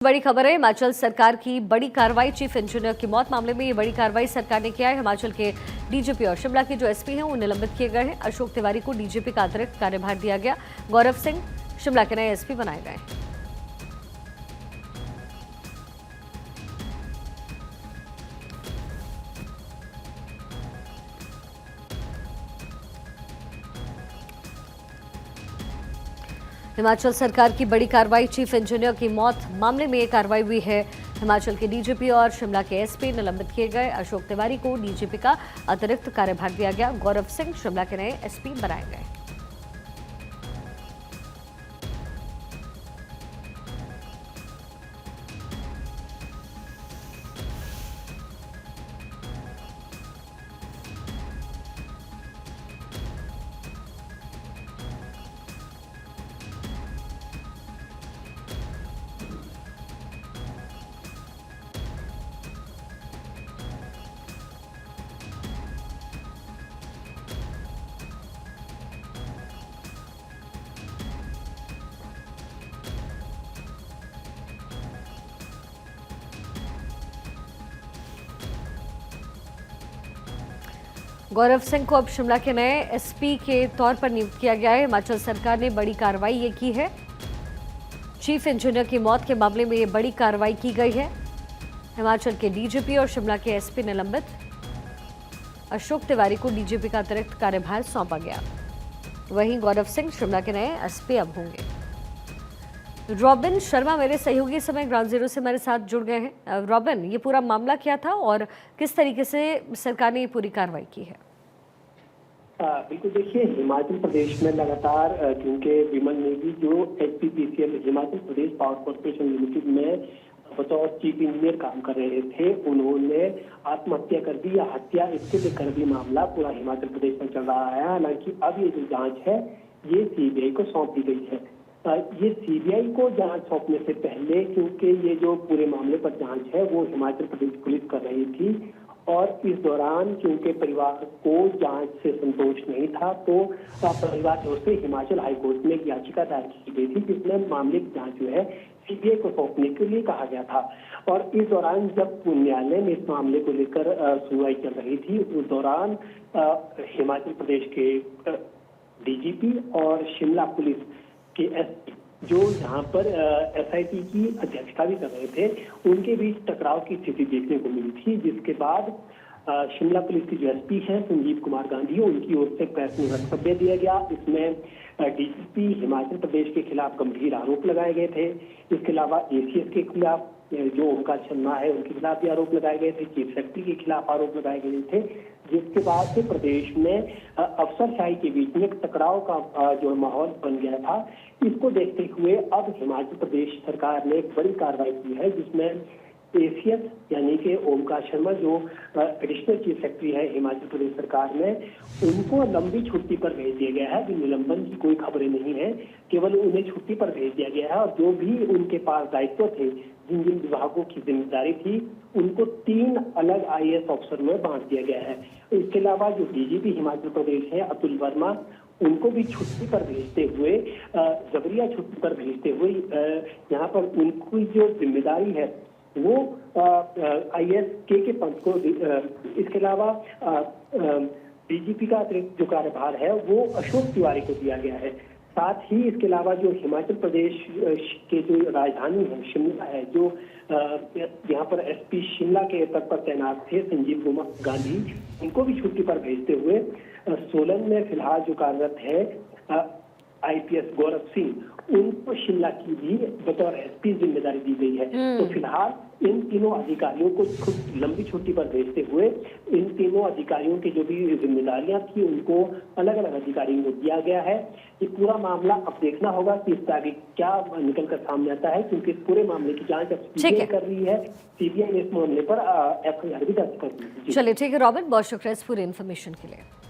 बड़ी खबर है। हिमाचल सरकार की बड़ी कार्रवाई। चीफ इंजीनियर की मौत मामले में ये बड़ी कार्रवाई सरकार ने किया है। हिमाचल के डीजीपी और शिमला के जो एसपी हैं वो निलंबित किए गए हैं। अशोक तिवारी को डीजीपी का अतिरिक्त कार्यभार दिया गया। गौरव सिंह शिमला के नए एसपी बनाए गए। हिमाचल सरकार की बड़ी कार्रवाई। चीफ इंजीनियर की मौत मामले में ये कार्रवाई हुई है। हिमाचल के डीजीपी और शिमला के एसपी निलंबित किए गए। अशोक तिवारी को डीजीपी का अतिरिक्त कार्यभार दिया गया। गौरव सिंह शिमला के नए एसपी बनाए गए। गौरव सिंह को अब शिमला के नए एसपी के तौर पर नियुक्त किया गया है। हिमाचल सरकार ने बड़ी कार्रवाई ये की है। चीफ इंजीनियर की मौत के मामले में ये बड़ी कार्रवाई की गई है। हिमाचल के डीजीपी और शिमला के एसपी निलंबित। अशोक तिवारी को डीजीपी का अतिरिक्त कार्यभार सौंपा गया। वहीं गौरव सिंह शिमला के नए एसपी अब होंगे। रॉबिन शर्मा मेरे सहयोगी समय ग्राउंड जीरो से मेरे साथ जुड़ गए हैं। रॉबिन, ये पूरा मामला क्या था और किस तरीके से सरकार ने ये पूरी कार्रवाई की है? बिल्कुल, देखिए, हिमाचल प्रदेश में लगातार क्योंकि विमल नेगी जो एचपीपीसीएल Himachal Pradesh power corporation limited में बतौर चीफ इंजीनियर काम कर रहे थे, उन्होंने आत्महत्या कर दी या हत्या, इसको लेकर भी मामला पूरा हिमाचल प्रदेश में चल रहा है। हालांकि अब ये जो जांच है ये सीबीआई को सौंप दी गई है। ये सीबीआई को जांच सौंपने से पहले, क्योंकि ये जो पूरे मामले पर जांच है वो हिमाचल प्रदेश पुलिस कर रही थी और इस दौरान क्योंकि परिवार को जांच से संतोष नहीं था तो परिवार की ओर से हिमाचल हाईकोर्ट में एक याचिका दायर की गई थी जिसमें मामले की जांच जो है सीबीआई को सौंपने के लिए कहा गया था। और इस दौरान जब न्यायालय में इस मामले को लेकर सुनवाई चल रही थी, उस दौरान हिमाचल प्रदेश के डीजीपी और शिमला पुलिस के एसपी जो यहाँ पर एसआईटी की अध्यक्षता भी कर रहे थे, उनके बीच टकराव की स्थिति देखने को मिली थी, जिसके बाद शिमला पुलिस की जो एसपी हैं संजीव कुमार गांधी, उनकी ओर से प्रेस में वक्तव्य दिया गया। इसमें डीजीपी हिमाचल प्रदेश के खिलाफ गंभीर आरोप लगाए गए थे। इसके अलावा एसीएस के खिलाफ जो ओमकार शर्मा है उनके खिलाफ भी आरोप लगाए गए थे, चीफ सेक्रेटरी के खिलाफ आरोप लगाए गए थे, जिसके बाद से प्रदेश में अफसरशाही के बीच में एक टकराव का जो माहौल बन गया था। इसको देखते हुए अब हिमाचल प्रदेश सरकार ने एक बड़ी कार्रवाई की है जिसमें एसीएस यानी कि ओमकार शर्मा जो एडिशनल चीफ सेक्रेटरी है हिमाचल प्रदेश सरकार में, उनको लंबी छुट्टी पर भेज दिया गया है। अभी निलंबन की कोई खबरें नहीं है, केवल उन्हें छुट्टी पर भेज दिया गया है और जो भी उनके पास दायित्व थे, जिन जिन विभागों की जिम्मेदारी थी, उनको 3 अलग आईएएस अफसर में बांट दिया गया है। इसके अलावा जो डीजीपी हिमाचल प्रदेश है अतुल वर्मा, उनको भी छुट्टी पर भेजते हुए, जबरिया छुट्टी पर भेजते हुए यहाँ पर उनकी जो जिम्मेदारी है वो आईएएस के पंत को, इसके अलावा डीजीपी का अतिरिक्त जो कार्यभार है वो अशोक तिवारी को दिया गया है। साथ ही इसके अलावा जो हिमाचल प्रदेश के जो राजधानी है शिमला है, जो यहाँ पर एसपी शिमला के पद पर तैनात थे संजीव कुमार गांधी, उनको भी छुट्टी पर भेजते हुए सोलन में फिलहाल जो कार्यरत है आईपीएस गौरव सिंह, उनको शिमला की भी बतौर एसपी जिम्मेदारी दी गई है। तो फिलहाल इन तीनों अधिकारियों को लंबी छुट्टी पर भेजते हुए इन तीनों अधिकारियों की जो भी जिम्मेदारियां थी उनको अलग अलग अधिकारियों को दिया गया है। ये पूरा मामला अब देखना होगा कि इससे आगे क्या निकल कर सामने आता है, क्योंकि इस पूरे मामले की जांच अब सीबीआई कर रही है। सीबीआई ने इस मामले पर एफआईआर भी दर्ज कर दी है। चलिए, ठीक है रॉबिन, बहुत शुक्रिया इस पूरी इन्फॉर्मेशन के लिए।